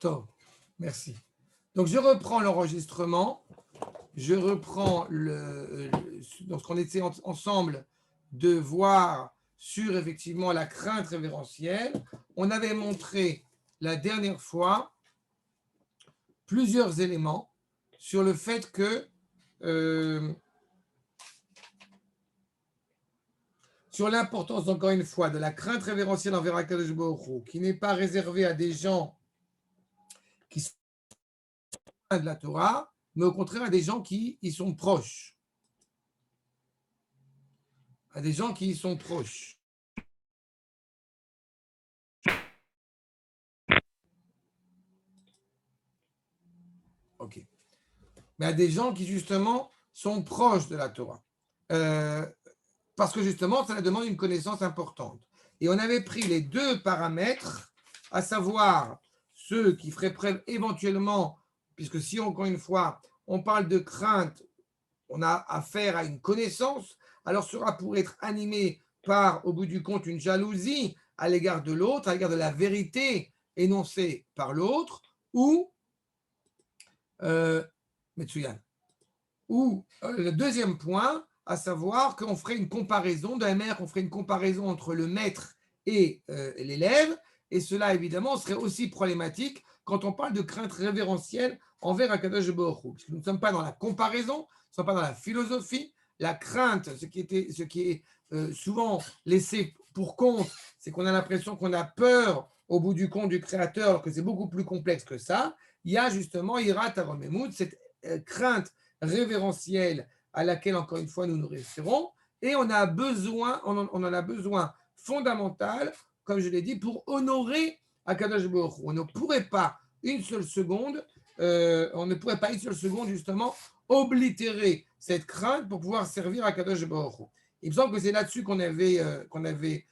Top, merci. Donc, je reprends l'enregistrement. Je reprends donc ce qu'on était ensemble de voir sur effectivement la crainte révérentielle. On avait montré la dernière fois plusieurs éléments sur le fait que sur l'importance, encore une fois, de la crainte révérentielle envers Akadosh Baruch Hu, qui n'est pas réservée à des gens qui sont loin de la Torah, mais au contraire à des gens qui y sont proches. À des gens qui y sont proches. Ok. Mais à des gens qui, justement, sont proches de la Torah. Parce que, justement, ça demande une connaissance importante. Et on avait pris les deux paramètres, à savoir ceux qui feraient preuve éventuellement, puisque si, encore une fois, on parle de crainte, on a affaire à une connaissance, alors cela pourrait être animé par, au bout du compte, une jalousie à l'égard de l'autre, à l'égard de la vérité énoncée par l'autre, ou Metsuyan. Ou le deuxième point, à savoir qu'on ferait une comparaison, de la manière qu'on ferait une comparaison entre le maître et l'élève, et cela évidemment serait aussi problématique quand on parle de crainte révérentielle envers Akadosh Baruch Hu, parce que nous ne sommes pas dans la comparaison, nous ne sommes pas dans la philosophie. La crainte, ce qui est souvent laissé pour compte, c'est qu'on a l'impression qu'on a peur au bout du compte du Créateur, alors que c'est beaucoup plus complexe que ça. Il y a justement Hirat Aromemut, cette crainte révérentielle à laquelle, encore une fois, nous nous référons, et on en a besoin fondamental, comme je l'ai dit, pour honorer Akadosh Baruch Hu. On ne pourrait pas une seule seconde, justement, oblitérer cette crainte pour pouvoir servir Akadosh Baruch Hu. Il me semble que c'est là-dessus qu'on avait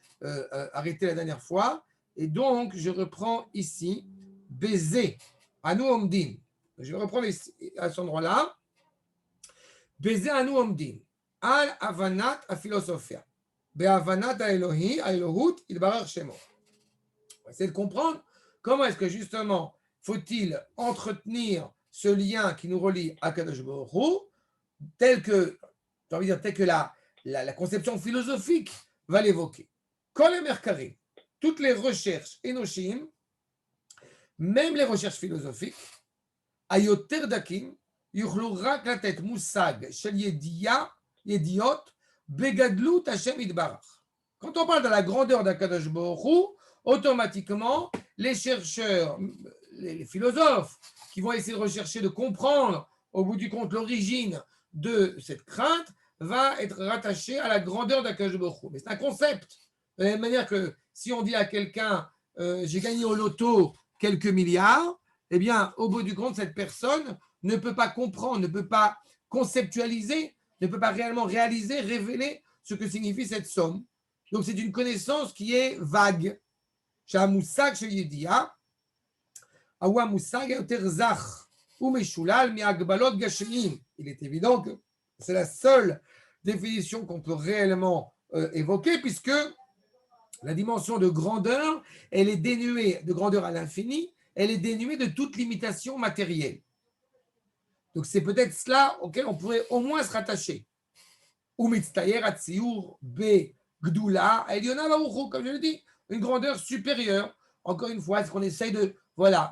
arrêté la dernière fois, et donc je reprends ici, baiser, Anu Omdim. Je vais reprendre à cet endroit-là. Baiser Anu Omdim, al avanat a philosophia, be'avanat a Elohi, a Elohut, il barar shemo. On va essayer de comprendre comment est-ce que justement faut-il entretenir ce lien qui nous relie à Kadosh Baruch Hu, tel que la conception philosophique va l'évoquer. Kol Merkarim, toutes les recherches enoshim, même les recherches philosophiques, ayoter dakim, yuchlu rak latet musag shel yediot, begadlut Hashem itbarach. Quand on parle de la grandeur d'Akadosh Baruch Hu, automatiquement, les chercheurs, les philosophes qui vont essayer de rechercher, de comprendre au bout du compte l'origine de cette crainte, va être rattaché à la grandeur d'Akadosh Baruch Hu. Mais c'est un concept. De la même manière que si on dit à quelqu'un j'ai gagné au loto quelques milliards, eh bien, au bout du compte, cette personne ne peut pas comprendre, ne peut pas conceptualiser, ne peut pas réellement réaliser, révéler ce que signifie cette somme. Donc, c'est une connaissance qui est vague. Il est évident que c'est la seule définition qu'on peut réellement évoquer, puisque la dimension de grandeur, elle est dénuée de grandeur à l'infini, elle est dénuée de toute limitation matérielle. Donc, c'est peut-être cela auquel on pourrait au moins se rattacher. Gdoula, Eliona Baruchou, comme je le dis, une grandeur supérieure. Encore une fois, c'est qu'on essaye de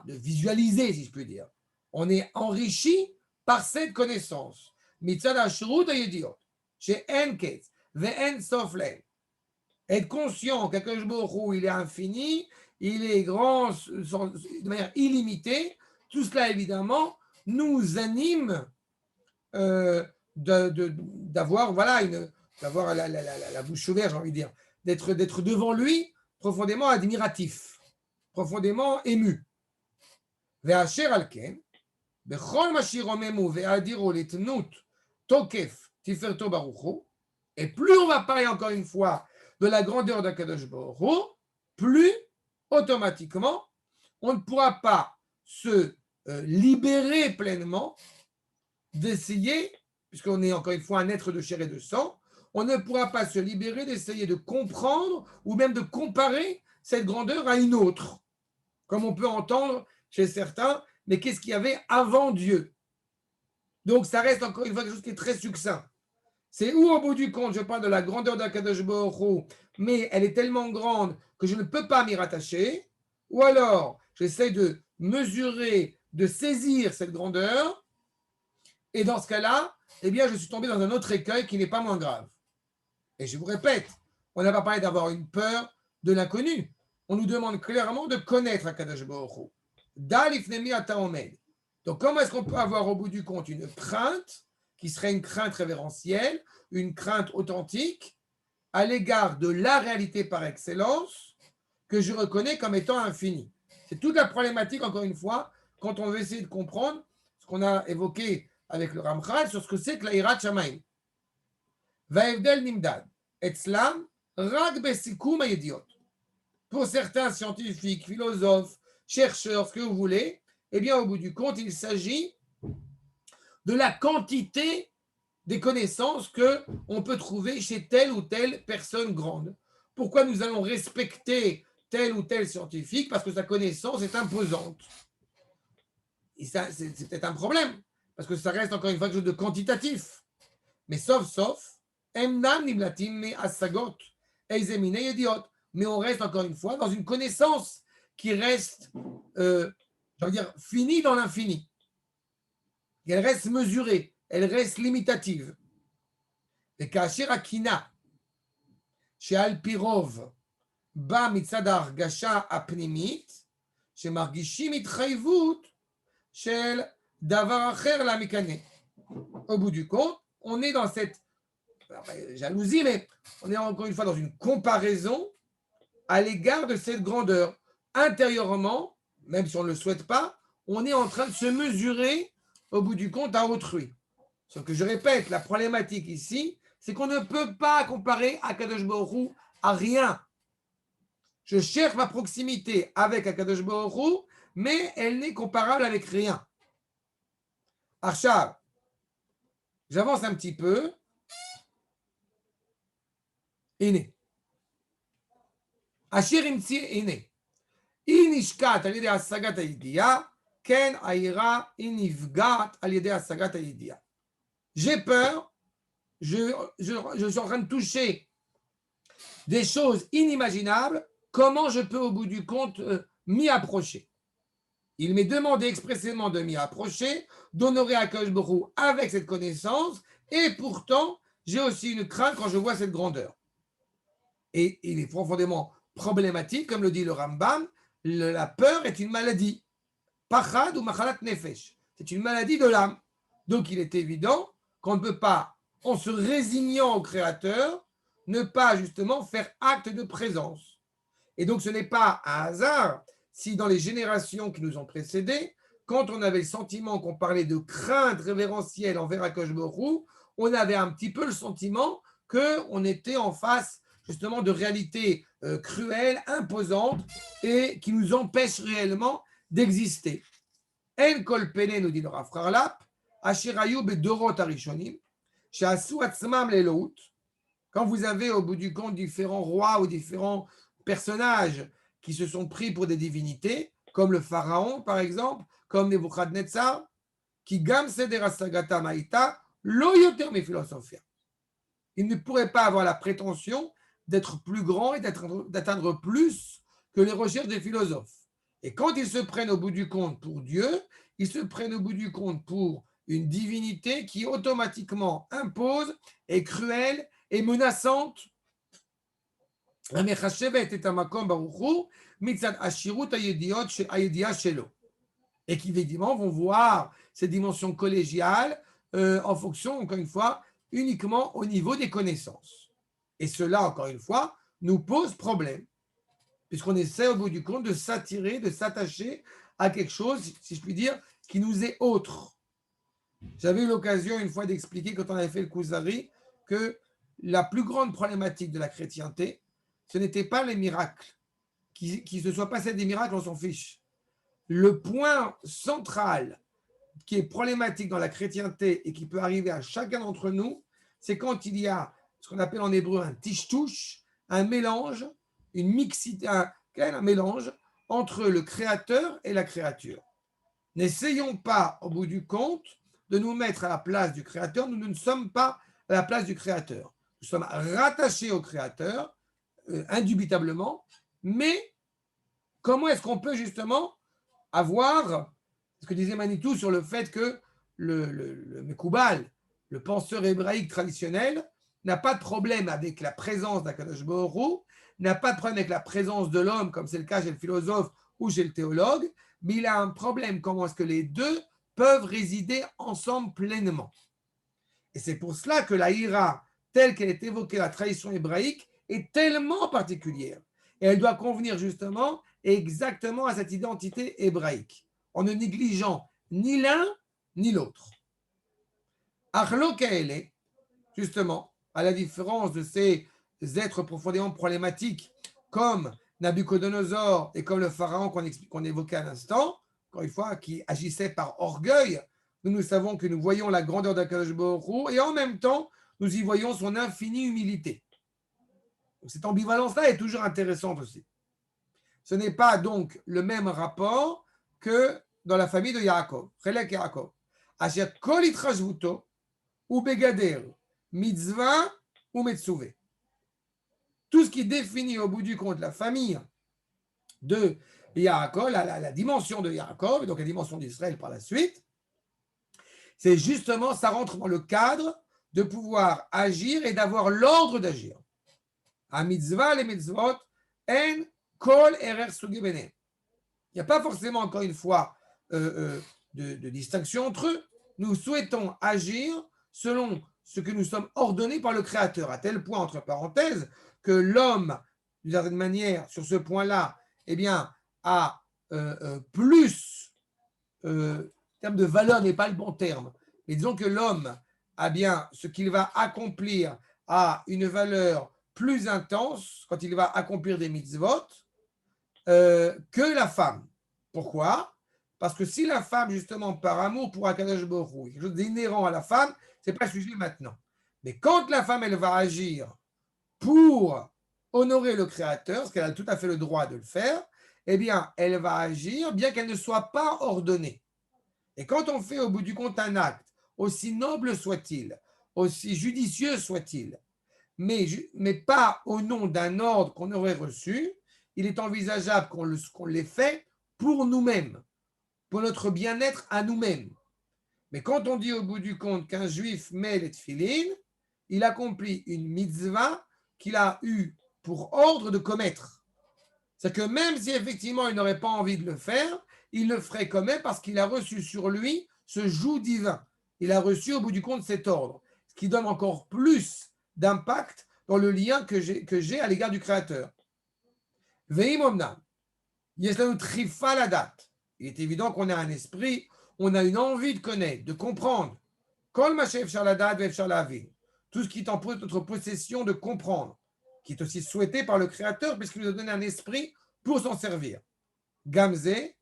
visualiser, si je puis dire. On est enrichi par cette connaissance. Mitzad Ashrut Ayediot, chez Enketz, Ve'en Soflen. Être conscient qu'Akadosh Baruch Hu, il est infini, il est grand de manière illimitée. Tout cela, évidemment, nous anime d'avoir la bouche ouverte, j'ai envie de dire, d'être devant lui profondément admiratif, profondément ému. Ve'asher alken, bechol mashiromemu ve'adiru litnut tokef tiferto baruchu. Et plus on va parler encore une fois de la grandeur d'Akadosh Baruch Hu, plus automatiquement on ne pourra pas se libérer pleinement d'essayer, puisqu'on est encore une fois un être de chair et de sang, on ne pourra pas se libérer d'essayer de comprendre ou même de comparer cette grandeur à une autre, comme on peut entendre chez certains, mais qu'est-ce qu'il y avait avant Dieu? Donc, ça reste encore une fois quelque chose qui est très succinct. C'est où, au bout du compte, je parle de la grandeur d'Akadosh Baruch Hu, mais elle est tellement grande que je ne peux pas m'y rattacher, ou alors j'essaie de mesurer, de saisir cette grandeur, et dans ce cas-là, eh bien, je suis tombé dans un autre écueil qui n'est pas moins grave. Et je vous répète, on n'a pas parlé d'avoir une peur de l'inconnu. On nous demande clairement de connaître Akadosh Baruch Hu. Dalifnemi ataomed. Donc, comment est-ce qu'on peut avoir au bout du compte une crainte qui serait une crainte révérentielle, une crainte authentique à l'égard de la réalité par excellence que je reconnais comme étant infinie? C'est toute la problématique, encore une fois, quand on veut essayer de comprendre ce qu'on a évoqué avec le Ramchal sur ce que c'est que la Hirat Shamayim. Vaevdel Nimdad. Etzlam, Rag Besikum Ayediot. Pour certains scientifiques, philosophes, chercheurs, ce que vous voulez, eh bien, au bout du compte, il s'agit de la quantité des connaissances qu'on peut trouver chez telle ou telle personne grande. Pourquoi nous allons respecter tel ou tel scientifique? Parce que sa connaissance est imposante. Et ça, c'est peut-être un problème, parce que ça reste encore une fois quelque chose de quantitatif. Mais sauf, Emnam Nimlatim me Asagot, Eizemine Yediot. Mais on reste encore une fois dans une connaissance qui reste, finie dans l'infini. Elle reste mesurée, elle reste limitative. Et Kasher Akina, chez Alpirov, Ba Mitzadar Gasha Apnimit, chez Margishim Itchaivut, chez Davar Acher la Mikane. Au bout du compte, on est dans cette jalousie, mais on est encore une fois dans une comparaison à l'égard de cette grandeur. Intérieurement, même si on ne le souhaite pas, on est en train de se mesurer au bout du compte à autrui. Sauf que je répète, la problématique ici, c'est qu'on ne peut pas comparer Akadosh Baruch Hu à rien. Je cherche ma proximité avec Akadosh Baruch Hu, mais elle n'est comparable avec rien. Archav, j'avance un petit peu. Iné. Asher imtsi iné. Inishkat al yedei asagat hayidiya, ken aira inivgat al yedei asagat hayidiya. J'ai peur, je suis en train de toucher des choses inimaginables. Comment je peux, au bout du compte, m'y approcher? Il m'est demandé expressément de m'y approcher, d'honorer Akadosh Baruch Hu avec cette connaissance, et pourtant, j'ai aussi une crainte quand je vois cette grandeur. Et il est profondément problématique, comme le dit le Rambam, la peur est une maladie. Pachad ou machalat nefesh. C'est une maladie de l'âme. Donc il est évident qu'on ne peut pas, en se résignant au Créateur, ne pas justement faire acte de présence. Et donc ce n'est pas un hasard si dans les générations qui nous ont précédés, quand on avait le sentiment qu'on parlait de crainte révérentielle envers Akadosh Baruch Hu, on avait un petit peu le sentiment qu'on était en face justement de réalités cruelles, imposantes, et qui nous empêchent réellement d'exister. En kol pene, nous dit le Rav Harlap, asher hayu bedorot harishonim, she'asu atzmam le'elohut. Quand vous avez au bout du compte différents rois ou différents personnages qui se sont pris pour des divinités, comme le pharaon par exemple, comme Nebuchadnezzar, qui gam seder asagata maïta, lo yoter mi philosophia. Il ne pourrait pas avoir la prétention d'être plus grand et d'atteindre plus que les recherches des philosophes. Et quand ils se prennent au bout du compte pour Dieu, ils se prennent au bout du compte pour une divinité qui automatiquement impose, est cruelle et menaçante. Et qui évidemment vont voir ces dimensions collégiales en fonction, encore une fois, uniquement au niveau des connaissances. Et cela, encore une fois, nous pose problème, puisqu'on essaie au bout du compte de s'attirer, de s'attacher à quelque chose, si je puis dire, qui nous est autre. J'avais eu l'occasion une fois d'expliquer, quand on avait fait le Kuzari, que la plus grande problématique de la chrétienté, ce n'était pas les miracles. Qu'il ne se soit passé des miracles, on s'en fiche. Le point central qui est problématique dans la chrétienté et qui peut arriver à chacun d'entre nous, c'est quand il y a ce qu'on appelle en hébreu un tichtouche, un mélange, une mixité, un mélange entre le créateur et la créature. N'essayons pas, au bout du compte, de nous mettre à la place du créateur. Nous ne sommes pas à la place du créateur. Nous sommes rattachés au créateur, indubitablement, mais comment est-ce qu'on peut justement avoir ce que disait Manitou sur le fait que le Mekoubal, le penseur hébraïque traditionnel, n'a pas de problème avec la présence d'Akadosh Baruch Hu, n'a pas de problème avec la présence de l'homme, comme c'est le cas chez le philosophe ou chez le théologue, mais il a un problème, comment est-ce que les deux peuvent résider ensemble pleinement. Et c'est pour cela que la Hira, telle qu'elle est évoquée dans la tradition hébraïque, est tellement particulière. Et elle doit convenir justement exactement à cette identité hébraïque, en ne négligeant ni l'un ni l'autre. Achlo Kaele, justement, à la différence de ces êtres profondément problématiques comme Nabucodonosor et comme le pharaon qu'on évoquait à l'instant, encore une fois, qui agissait par orgueil, nous savons que nous voyons la grandeur d'Akadosh Baruch Hu et en même temps, nous y voyons son infinie humilité. Donc, cette ambivalence-là est toujours intéressante aussi. Ce n'est pas donc le même rapport que dans la famille de Yaakov, Chelek Yaakov. Asher kol itrashvuto ou begader, mitzvah ou metzuvé. Tout ce qui définit au bout du compte la famille de Yaakov, la dimension de Yaakov, et donc la dimension d'Israël par la suite, c'est justement, ça rentre dans le cadre de pouvoir agir et d'avoir l'ordre d'agir. À mitzvah, les mitzvot, en kol erer sugi bene. Il n'y a pas forcément, encore une fois, de distinction entre eux. Nous souhaitons agir selon ce que nous sommes ordonnés par le Créateur, à tel point, entre parenthèses, que l'homme, d'une certaine manière, sur ce point-là, eh bien, a plus, le terme de valeur n'est pas le bon terme, mais disons que l'homme a bien ce qu'il va accomplir a une valeur plus intense quand il va accomplir des mitzvot que la femme. Pourquoi? Parce que si la femme, justement, par amour pour Akadosh Baruch Hu, quelque chose d'inhérent à la femme, ce n'est pas le sujet maintenant. Mais quand la femme, elle va agir pour honorer le Créateur, ce qu'elle a tout à fait le droit de le faire, eh bien, elle va agir bien qu'elle ne soit pas ordonnée. Et quand on fait au bout du compte un acte, aussi noble soit-il, aussi judicieux soit-il, mais pas au nom d'un ordre qu'on aurait reçu, il est envisageable qu'on l'ait fait pour nous-mêmes, pour notre bien-être à nous-mêmes. Mais quand on dit au bout du compte qu'un juif met les tefilines, il accomplit une mitzvah qu'il a eu pour ordre de commettre. C'est-à-dire que même si effectivement il n'aurait pas envie de le faire, il le ferait quand même parce qu'il a reçu sur lui ce joug divin. Il a reçu au bout du compte cet ordre, ce qui donne encore plus d'impact dans le lien que j'ai à l'égard du Créateur. Veim omnam, yeslanu trifa la date. Il est évident qu'on a un esprit, on a une envie de connaître, de comprendre. Kol ma she'efshar ladat ve'efshar la'avin. Tout ce qui est en notre possession de comprendre, qui est aussi souhaité par le Créateur, puisqu'il nous a donné un esprit pour s'en servir. Gamze,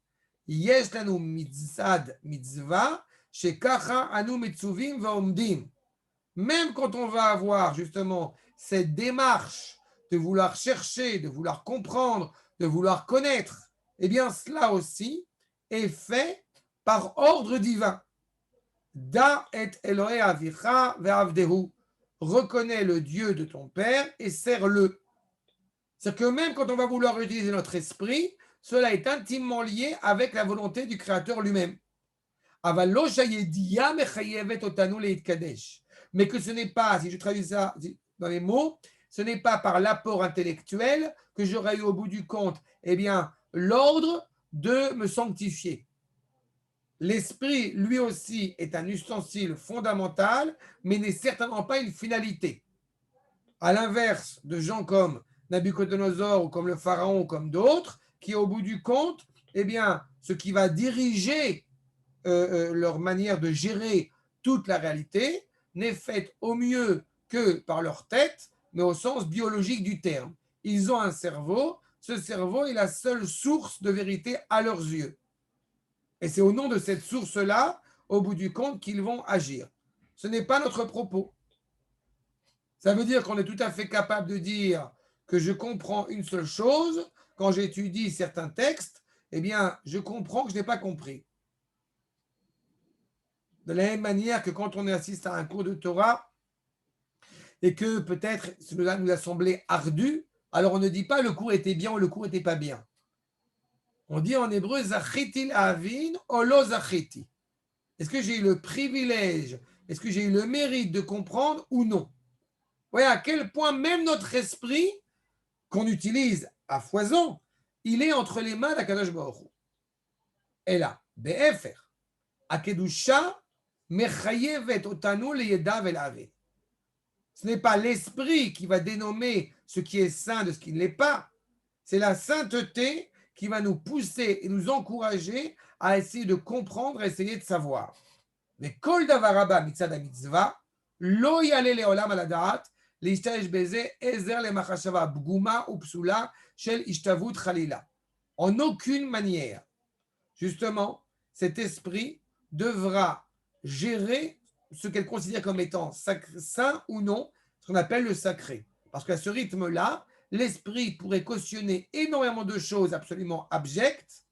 yeslanu mitzad mitzvah, shekacha anu mitzuvim va'omdim. Même quand on va avoir justement cette démarche de vouloir chercher, de vouloir comprendre, de vouloir connaître, eh bien cela aussi est fait par ordre divin. Da et Elohe avicha ve'avdehu. Reconnais le Dieu de ton Père et sers-le. C'est-à-dire que même quand on va vouloir utiliser notre esprit, cela est intimement lié avec la volonté du Créateur lui-même. Mais que ce n'est pas, si je traduis ça dans les mots, ce n'est pas par l'apport intellectuel que j'aurai eu au bout du compte, eh bien, l'ordre de me sanctifier. L'esprit, lui aussi, est un ustensile fondamental, mais n'est certainement pas une finalité. À l'inverse de gens comme Nabucodonosor ou comme le pharaon ou comme d'autres, qui au bout du compte, eh bien, ce qui va diriger leur manière de gérer toute la réalité n'est faite au mieux que par leur tête, mais au sens biologique du terme. Ils ont un cerveau, ce cerveau est la seule source de vérité à leurs yeux. Et c'est au nom de cette source-là, au bout du compte, qu'ils vont agir. Ce n'est pas notre propos. Ça veut dire qu'on est tout à fait capable de dire que je comprends une seule chose, quand j'étudie certains textes, eh bien, je comprends que je n'ai pas compris. De la même manière que quand on assiste à un cours de Torah et que peut-être cela nous a semblé ardu, alors on ne dit pas le cours était bien ou le cours n'était pas bien. On dit en hébreu Zachiti avin olo zachiti. Est-ce que j'ai eu le privilège, est-ce que j'ai eu le mérite de comprendre ou non? Voyez à quel point même notre esprit, qu'on utilise à foison, il est entre les mains d'Akadosh Baruch Hu. Et là, Be'efer, Akedusha, Mechayevet otanu leyeda velave. Ce n'est pas l'esprit qui va dénommer ce qui est saint de ce qui ne l'est pas. C'est la sainteté qui va nous pousser et nous encourager à essayer de comprendre, à essayer de savoir. Mais kol davaraba mitzad mitzvah, lo yale leolam al hadaat, להשתמש בזה עזר למחשבה פגומה ופסולה של השתוות חלילה. En aucune manière, justement, cet esprit devra gérer ce qu'elle considère comme étant saint ou non, ce qu'on appelle le sacré. Parce qu'à ce rythme-là, l'esprit pourrait cautionner énormément de choses absolument abjectes.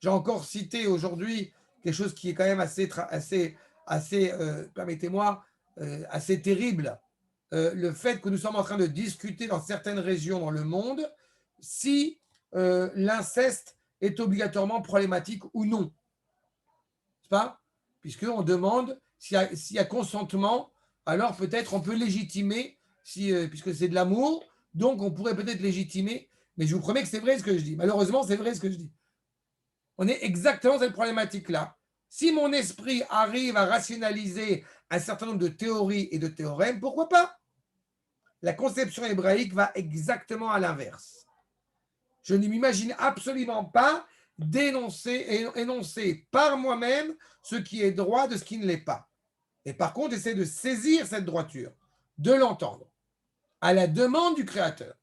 J'ai encore cité aujourd'hui quelque chose qui est quand même permettez-moi, assez terrible. Le fait que nous sommes en train de discuter dans certaines régions dans le monde si l'inceste est obligatoirement problématique ou non. N'est-ce pas? Puisqu'on demande s'il y a consentement, alors peut-être on peut légitimer, puisque c'est de l'amour, donc on pourrait peut-être légitimer, mais je vous promets que c'est vrai ce que je dis. Malheureusement, c'est vrai ce que je dis. On est exactement dans cette problématique-là. Si mon esprit arrive à rationaliser un certain nombre de théories et de théorèmes, pourquoi pas? La conception hébraïque va exactement à l'inverse. Je ne m'imagine absolument pas énoncer par moi-même ce qui est droit de ce qui ne l'est pas. Et par contre, essayer de saisir cette droiture, de l'entendre, à la demande du Créateur.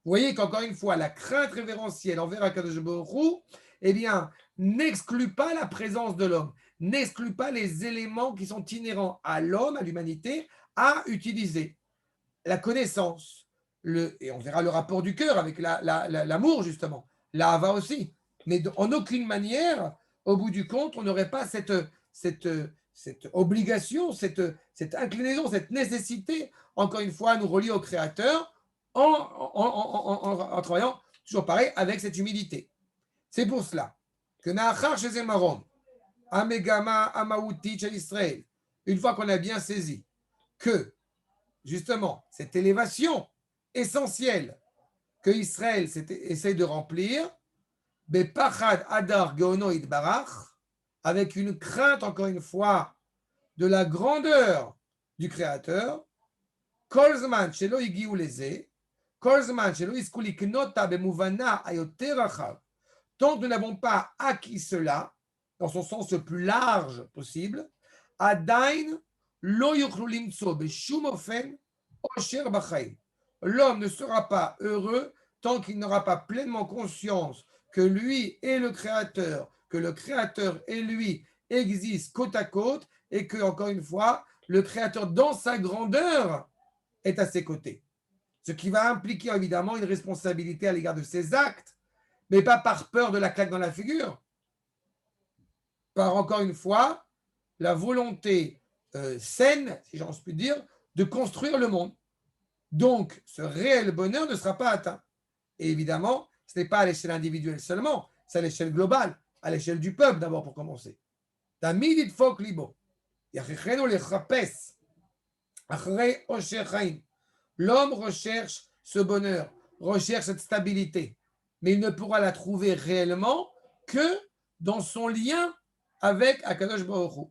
Vous voyez qu'encore une fois, la crainte révérentielle envers Akadosh Baruch Hu, eh bien, n'exclut pas la présence de l'homme, n'exclut pas les éléments qui sont inhérents à l'homme, à l'humanité, à utiliser. La connaissance, et on verra le rapport du cœur avec l'amour, justement, l'ahava aussi. Mais en aucune manière, au bout du compte, on n'aurait pas cette obligation, cette inclinaison, cette nécessité, encore une fois, à nous relier au Créateur en travaillant, toujours pareil, avec cette humilité. C'est pour cela que Nahachar chez Marom, Amegama Amaouti chez Israël, une fois qu'on a bien saisi que, justement, cette élévation essentielle que Israël essaie de remplir, Bepachad Adar Geono Idbarach, avec une crainte, encore une fois, de la grandeur du Créateur, Kolzman Shelo Igiu Leze, Kolzman Shelo Iskuli Knota Bemuvana Ayoter Rachav, tant que nous n'avons pas acquis cela, dans son sens le plus large possible, Adain Lo Yochlu Limtso Beshum Ofen Osher Bachaim. L'homme ne sera pas heureux tant qu'il n'aura pas pleinement conscience que lui est le Créateur, que le Créateur et lui existent côte à côte et que, encore une fois, le Créateur, dans sa grandeur, est à ses côtés. Ce qui va impliquer évidemment une responsabilité à l'égard de ses actes, mais pas par peur de la claque dans la figure, par, encore une fois, la volonté saine, si j'en puis dire, de construire le monde. Donc, ce réel bonheur ne sera pas atteint. Et évidemment, ce n'est pas à l'échelle individuelle seulement, c'est à l'échelle globale, à l'échelle du peuple d'abord pour commencer. L'homme recherche ce bonheur, recherche cette stabilité, mais il ne pourra la trouver réellement que dans son lien avec Akadosh Baruch Hu.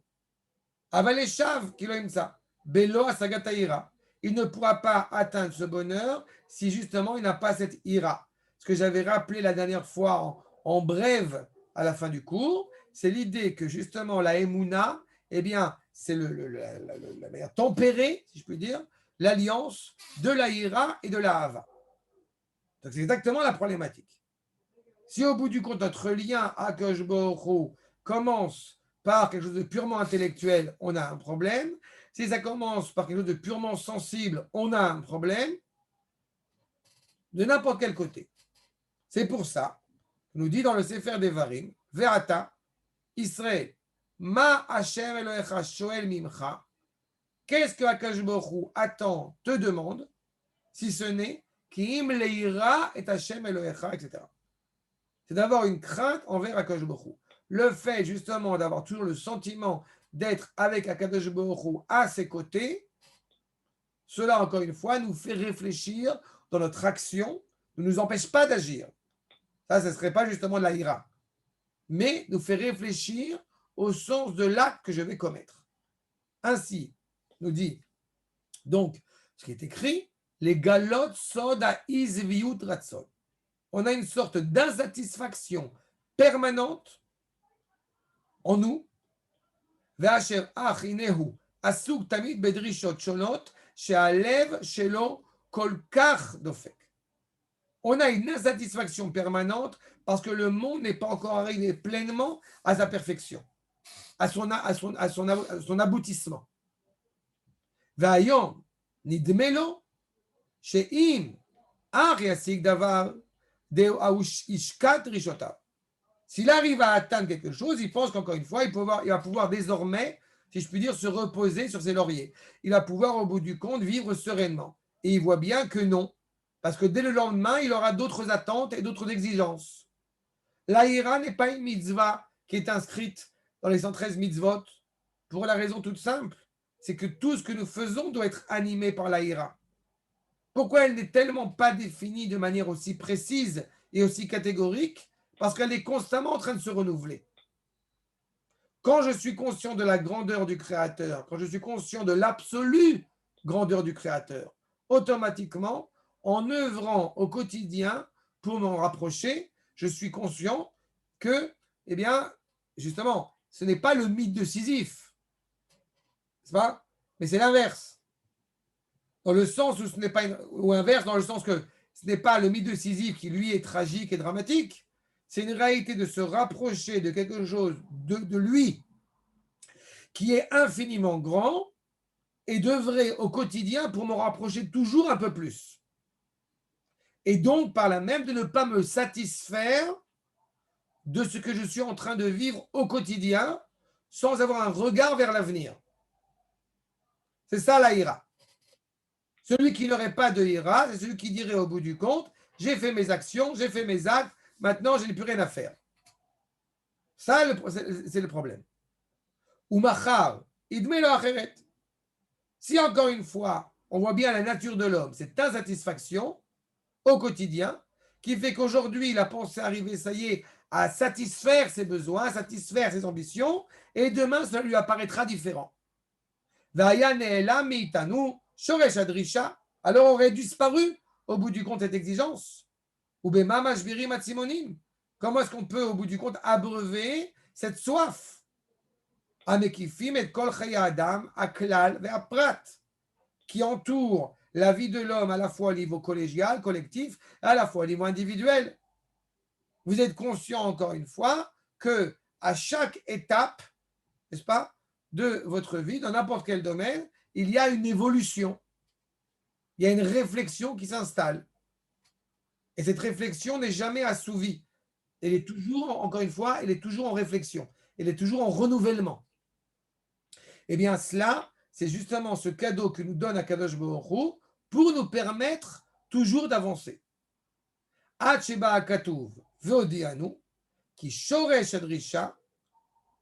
Avaleshav kiloimsa, belo asagataira. Il ne pourra pas atteindre ce bonheur si justement il n'a pas cette ira. Ce que j'avais rappelé la dernière fois en brève à la fin du cours, c'est l'idée que justement la Emouna, eh bien, c'est la manière tempérée, si je puis dire, l'alliance de la ira et de la hava. Donc c'est exactement la problématique. Si au bout du compte, notre lien à Akadosh Baruch Hu commence par quelque chose de purement intellectuel, on a un problème. Si ça commence par quelque chose de purement sensible, on a un problème de n'importe quel côté. C'est pour ça, nous dit dans le Sefer Devarim, Ve'ata, Israël, Ma Hashem Elohecha Shoel Mimcha, qu'est-ce que Akash Baruch Hu attend, te demande, si ce n'est Ki'im Leira et Hashem Elohecha, etc. C'est d'avoir une crainte envers Akash Baruch Hu. Le fait justement d'avoir toujours le sentiment d'être avec Akadosh Baruch Hu à ses côtés, cela encore une fois nous fait réfléchir dans notre action, ne nous empêche pas d'agir. Ça, ce ne serait pas justement de la ira, mais nous fait réfléchir au sens de l'acte que je vais commettre. Ainsi, nous dit donc ce qui est écrit, les galotes soda izviut ratson. On a une sorte d'insatisfaction permanente en nous. Ve'asher ach inehu asuk tamid bedrishot shonot she'alev shelo kol kach dofek. On a une insatisfaction permanente parce que le monde n'est pas encore arrivé pleinement à sa perfection, à son aboutissement. Ve'ayom nidmelo she'im ach yasik davar deu ishkat rishotav. S'il arrive à atteindre quelque chose, il pense qu'encore une fois, il va pouvoir désormais, si je puis dire, se reposer sur ses lauriers. Il va pouvoir, au bout du compte, vivre sereinement. Et il voit bien que non. Parce que dès le lendemain, il aura d'autres attentes et d'autres exigences. L'Aïra n'est pas une mitzvah qui est inscrite dans les 113 mitzvot pour la raison toute simple. C'est que tout ce que nous faisons doit être animé par l'Aïra. Pourquoi elle n'est tellement pas définie de manière aussi précise et aussi catégorique? Parce qu'elle est constamment en train de se renouveler. Quand je suis conscient de la grandeur du Créateur, quand je suis conscient de l'absolue grandeur du Créateur, automatiquement, en œuvrant au quotidien pour m'en rapprocher, je suis conscient que, eh bien, justement, ce n'est pas le mythe de Sisyphe, c'est pas, mais c'est l'inverse. Dans le sens où ce n'est pas, ou inverse, dans le sens que ce n'est pas le mythe de Sisyphe qui, lui, est tragique et dramatique. C'est une réalité de se rapprocher de quelque chose de lui qui est infiniment grand et d'œuvrer au quotidien pour me rapprocher toujours un peu plus. Et donc, par là même, de ne pas me satisfaire de ce que je suis en train de vivre au quotidien sans avoir un regard vers l'avenir. C'est ça la ira. Celui qui n'aurait pas de ira, c'est celui qui dirait au bout du compte, j'ai fait mes actions, j'ai fait mes actes, maintenant je n'ai plus rien à faire. Ça, c'est le problème. Ou machar, idme lo acheret. Si encore une fois, on voit bien la nature de l'homme, cette insatisfaction au quotidien, qui fait qu'aujourd'hui, il a pensé arriver, ça y est, à satisfaire ses besoins, satisfaire ses ambitions, et demain, cela lui apparaîtra différent. Alors aurait disparu, au bout du compte, cette exigence. Ou comment est-ce qu'on peut, au bout du compte, abreuver cette soif qui entoure la vie de l'homme à la fois au niveau collégial, collectif, à la fois au niveau individuel. Vous êtes conscient, encore une fois, que à chaque étape, n'est-ce pas, de votre vie, dans n'importe quel domaine, il y a une évolution. Il y a une réflexion qui s'installe. Et cette réflexion n'est jamais assouvie. Elle est toujours, encore une fois, elle est toujours en réflexion. Elle est toujours en renouvellement. Eh bien, cela, c'est justement ce cadeau que nous donne Akadosh Baruch Hu pour nous permettre toujours d'avancer. Ad sheba akatuv ve'odianu ki shoresh adrisha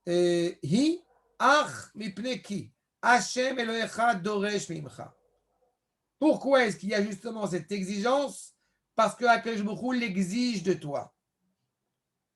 hi ach mipnei ki Hashem Elohecha doresh mimcha. Pourquoi est-ce qu'il y a justement cette exigence? Parce que Akadosh Baruch Hu l'exige de toi.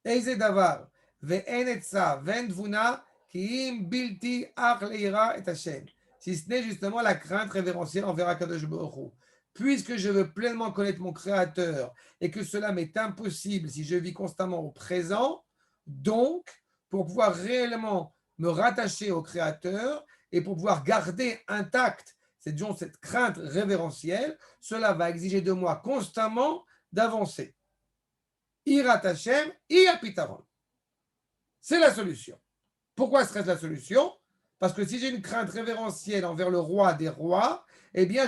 Eize davar ve'en etza ve'en dvuna ki im bilti ach leira et Hashem. Si ce n'est justement la crainte révérentielle envers Akadosh Baruch Hu. Puisque je veux pleinement connaître mon Créateur et que cela m'est impossible si je vis constamment au présent, donc, pour pouvoir réellement me rattacher au Créateur et pour pouvoir garder intacte cette crainte révérentielle, cela va exiger de moi constamment d'avancer. Irat Hashem, Pitaron. C'est la solution. Pourquoi serait-ce la solution? Parce que si j'ai une crainte révérentielle envers le roi des rois, eh bien,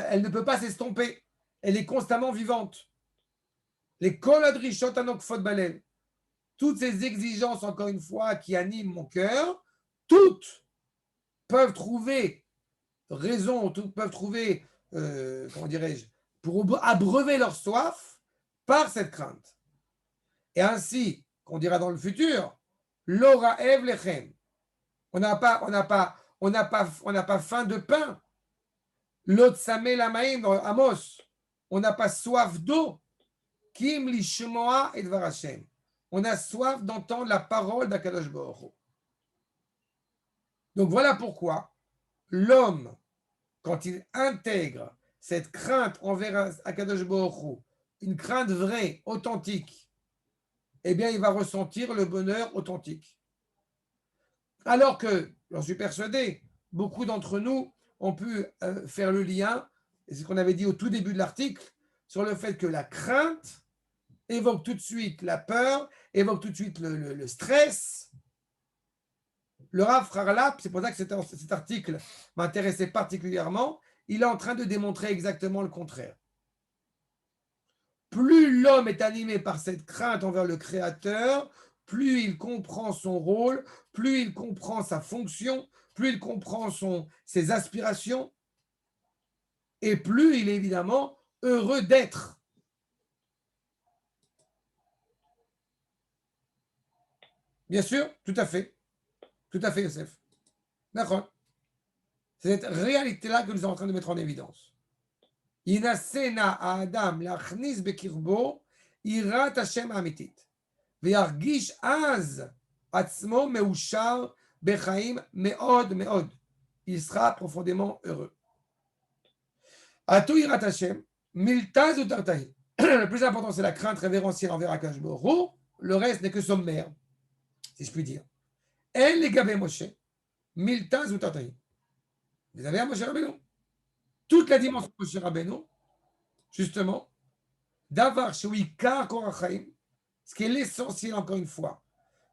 elle ne peut pas s'estomper. Elle est constamment vivante. Les kol adrishot anokfot balel. Toutes ces exigences, encore une fois, qui animent mon cœur, toutes peuvent trouver raison, toutes peuvent trouver, comment dirais-je, pour abreuver leur soif par cette crainte. Et ainsi, qu'on dira dans le futur, Lora Ev Lechem. On n'a pas faim de pain. L'autre Samé Lamaïm dans Amos. On n'a pas soif d'eau. Kim Lishmoa et Dvar Hashem. On a soif d'entendre la parole d'Akadosh Baruch Hu. Donc voilà pourquoi l'homme, quand il intègre cette crainte envers Akadosh Baruch Hu, une crainte vraie, authentique, eh bien, il va ressentir le bonheur authentique. Alors que, j'en suis persuadé, beaucoup d'entre nous ont pu faire le lien, et c'est ce qu'on avait dit au tout début de l'article, sur le fait que la crainte évoque tout de suite la peur, évoque tout de suite le stress. Le Rav Frarlap, c'est pour ça que cet article m'intéressait particulièrement, il est en train de démontrer exactement le contraire. Plus l'homme est animé par cette crainte envers le Créateur, plus il comprend son rôle, plus il comprend sa fonction, plus il comprend ses aspirations, et plus il est évidemment heureux d'être. Bien sûr, tout à fait, Youssef. D'accord. C'est cette réalité-là que nous sommes en train de mettre en évidence. Inasena Adam lachnis bekirbo irat Hashem amitit. וירגיש אז עצמו מאושר בחיים מאוד מאוד. Il sera profondément heureux. Atou yirat Hashem, miltaz ou tartahi. Le plus important, c'est la crainte révérentielle envers Akadosh Baruch Hu. Le reste n'est que sommaire, si je puis dire. En legabé Moshe, miltaz ou tartahi. Vous avez un Moshe Rabbeinu. Toute la dimension de Moshe Rabbeinu, justement, d'avar shewi kar korachaim, ce qui est l'essentiel, encore une fois,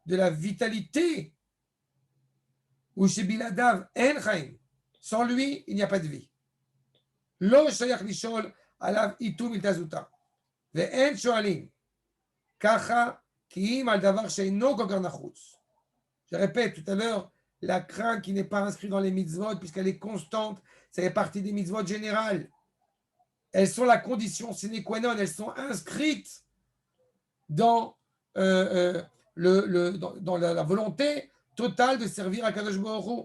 de la vitalité, ou chez Biladav en chaim. Sans lui, il n'y a pas de vie. Lo shayach lishol alav itu miltazuta. Ve'en shoalim. Kacha kiim al davar sheino kokar nachutz. Je répète tout à l'heure, la crainte qui n'est pas inscrite dans les mitzvot, puisqu'elle est constante, ça fait partie des mitzvot générales. Elles sont la condition sine qua non, elles sont inscrites dans, dans la volonté totale de servir à Kadosh Baruch Hu.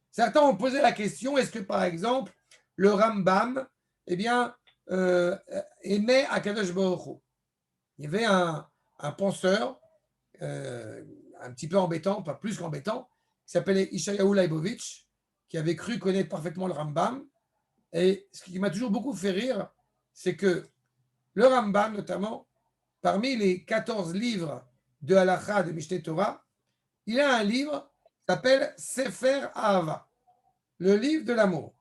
Certains ont posé la question, est-ce que par exemple, le Rambam, eh bien, aimait à Kadosh Baruch Hu? Il y avait un penseur, un petit peu embêtant, pas plus qu'embêtant, qui s'appelait Ishayahu Leibovitch, qui avait cru connaître parfaitement le Rambam. Et ce qui m'a toujours beaucoup fait rire, c'est que le Rambam, notamment, parmi les 14 livres de Halacha de Mishneh Torah, il a un livre qui s'appelle Sefer Ahava, le livre de l'amour.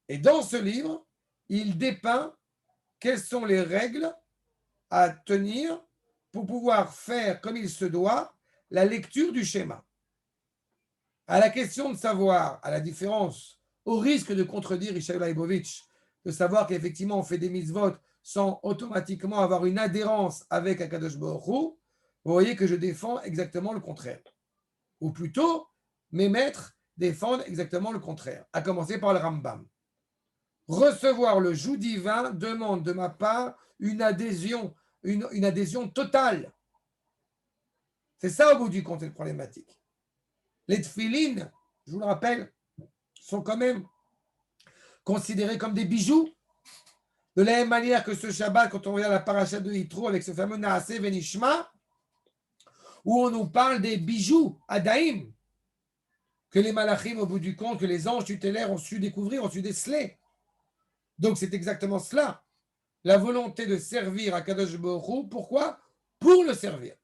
Et dans ce livre, il dépeint quelles sont les règles à tenir pour pouvoir faire comme il se doit la lecture du schéma. À la question de savoir, à la différence, au risque de contredire Ishaïl Leibovitch, de savoir qu'effectivement on fait des mitzvot sans automatiquement avoir une adhérence avec Akadosh Baruch Hu, vous voyez que je défends exactement le contraire. Ou plutôt, mes maîtres défendent exactement le contraire, à commencer par le Rambam. Recevoir le joug divin demande de ma part une adhésion totale. C'est ça au bout du compte, cette problématique. Les tfilines, je vous le rappelle, sont quand même considérés comme des bijoux. De la même manière que ce Shabbat, quand on regarde la paracha de Yitro avec ce fameux Naaseh Venishma, où on nous parle des bijoux, Adaïm, que les malachim, au bout du compte, que les anges tutélaires ont su découvrir, ont su déceler. Donc c'est exactement cela, la volonté de servir à Kadosh Baruch Hu. Pourquoi? Pour le servir.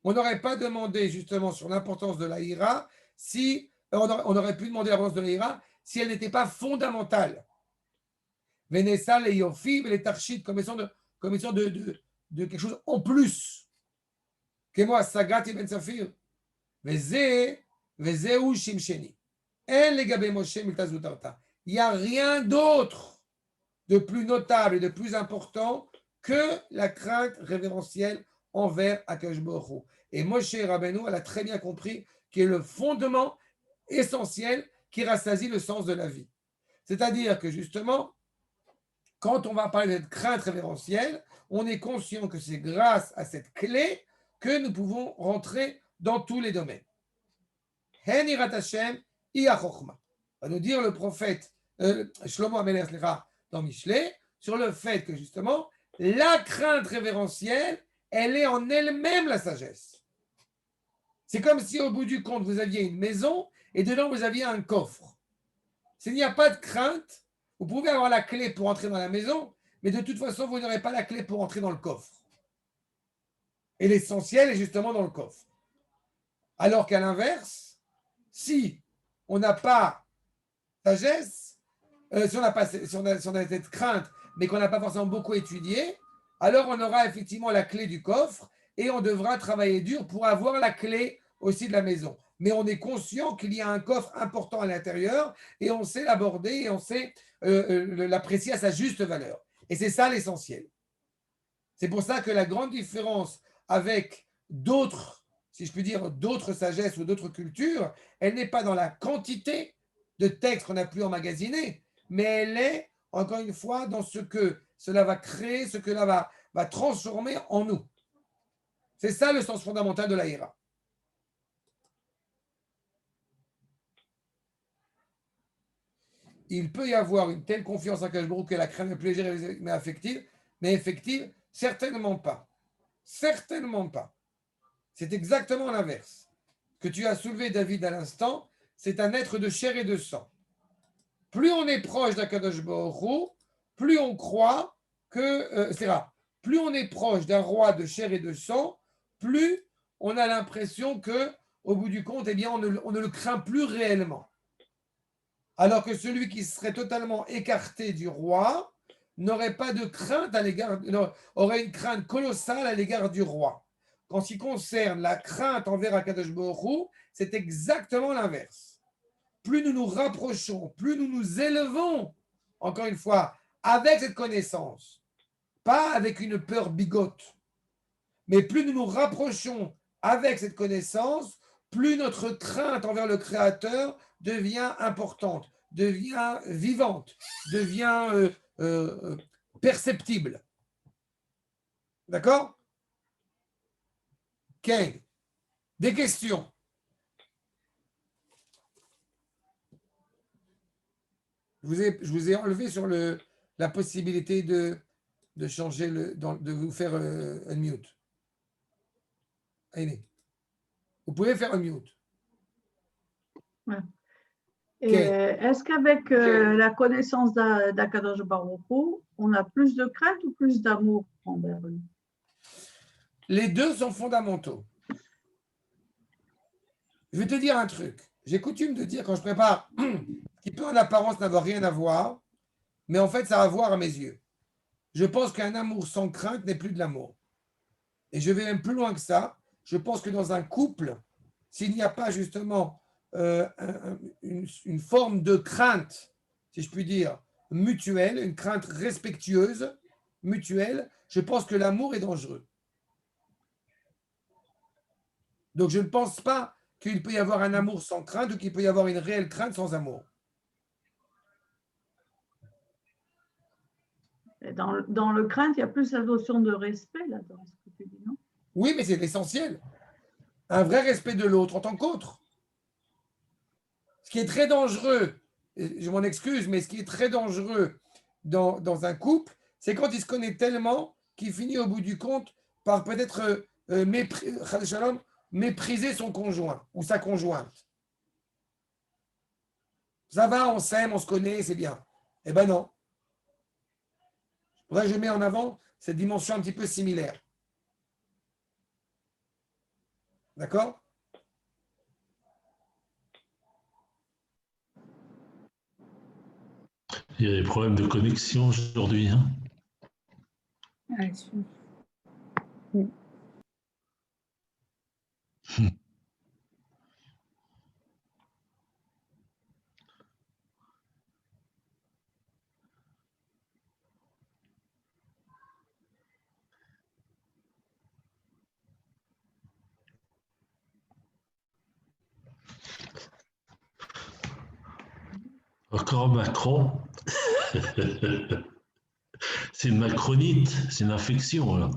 On n'aurait pas demandé justement sur l'importance de la ira, si on aurait pu demander l'importance de la ira si elle n'était pas fondamentale. Vénessa, les yofi, les tarchit, comme étant de quelque chose en plus. Que moi, Sagat et Ben Safir. Vezeu Shimsheni. En legabe Moshe miltazutarta. il n'y a rien d'autre de plus notable et de plus important que la crainte révérentielle envers Akadosh Baruch Hu. Et Moshe Rabbeinu, elle a très bien compris qui est le fondement essentiel qui rassasie le sens de la vie. C'est-à-dire que justement, quand on va parler de crainte révérentielle, on est conscient que c'est grâce à cette clé que nous pouvons rentrer dans tous les domaines. Hen irat Hashem hi chokhma. Va nous dire le prophète Shlomo Amelech dans Michelet sur le fait que justement, la crainte révérentielle, elle est en elle-même la sagesse. C'est comme si au bout du compte, vous aviez une maison et dedans, vous aviez un coffre. S'il n'y a pas de crainte, vous pouvez avoir la clé pour entrer dans la maison, mais de toute façon, vous n'aurez pas la clé pour entrer dans le coffre. Et l'essentiel est justement dans le coffre. Alors qu'à l'inverse, si on n'a pas sagesse, si on a cette crainte, mais qu'on n'a pas forcément beaucoup étudié, alors on aura effectivement la clé du coffre et on devra travailler dur pour avoir la clé aussi de la maison. Mais on est conscient qu'il y a un coffre important à l'intérieur et on sait l'aborder et on sait l'apprécier à sa juste valeur. Et c'est ça l'essentiel. C'est pour ça que la grande différence avec d'autres, si je puis dire, d'autres sagesses ou d'autres cultures, elle n'est pas dans la quantité de textes qu'on a pu emmagasiner, mais elle est, encore une fois, dans ce que cela va créer, ce que cela va transformer en nous. C'est ça le sens fondamental de la Hira. Il peut y avoir une telle confiance en Kashbourou que la crainte est plus légère mais affective, mais effective, certainement pas. Certainement pas. C'est exactement l'inverse. Ce que tu as soulevé, David, à l'instant, c'est un être de chair et de sang. Plus on est proche d'Akadosh Baruch Hu, plus on croit que, c'est-à-dire, plus on est proche d'un roi de chair et de sang, plus on a l'impression que, au bout du compte, eh bien, on ne le craint plus réellement. Alors que celui qui serait totalement écarté du roi n'aurait pas de crainte à l'égard, aurait une crainte colossale à l'égard du roi. En ce qui concerne la crainte envers Akadosh Baruch Hu, c'est exactement l'inverse. Plus nous nous rapprochons, plus nous nous élevons, encore une fois, avec cette connaissance, pas avec une peur bigote, mais plus nous nous rapprochons avec cette connaissance, plus notre crainte envers le Créateur devient importante, devient vivante, devient perceptible. D'accord? Ok. Des questions? Je vous ai enlevé sur la possibilité de changer, de vous faire un mute. Allez. Vous pouvez faire un mute. Ouais. Et est-ce qu'avec la connaissance d'Akadosh Baruch Hu, on a plus de crainte ou plus d'amour envers lui? Les deux sont fondamentaux. Je vais te dire un truc. J'ai coutume de dire quand je prépare, qui peut en apparence n'avoir rien à voir, mais en fait, ça a à voir à mes yeux. Je pense qu'un amour sans crainte n'est plus de l'amour. Et je vais même plus loin que ça. Je pense que dans un couple, s'il n'y a pas justement une forme de crainte, si je puis dire, mutuelle, une crainte respectueuse, mutuelle, je pense que l'amour est dangereux. Donc je ne pense pas qu'il peut y avoir un amour sans crainte ou qu'il peut y avoir une réelle crainte sans amour. Et dans le crainte, il y a plus la notion de respect là-dedans, ce que tu dis, non? Oui, mais c'est l'essentiel. Un vrai respect de l'autre en tant qu'autre. Ce qui est très dangereux, je m'en excuse, mais ce qui est très dangereux dans un couple, c'est quand il se connaît tellement qu'il finit au bout du compte par peut-être mépriser son conjoint ou sa conjointe. Ça va, on s'aime, on se connaît, c'est bien. Eh ben non. C'est pour ça que je mets en avant cette dimension un petit peu similaire. D'accord? Il y a des problèmes de connexion aujourd'hui. Hein. Ah, sûr. Encore Macron. C'est une macronite, c'est une infection, là.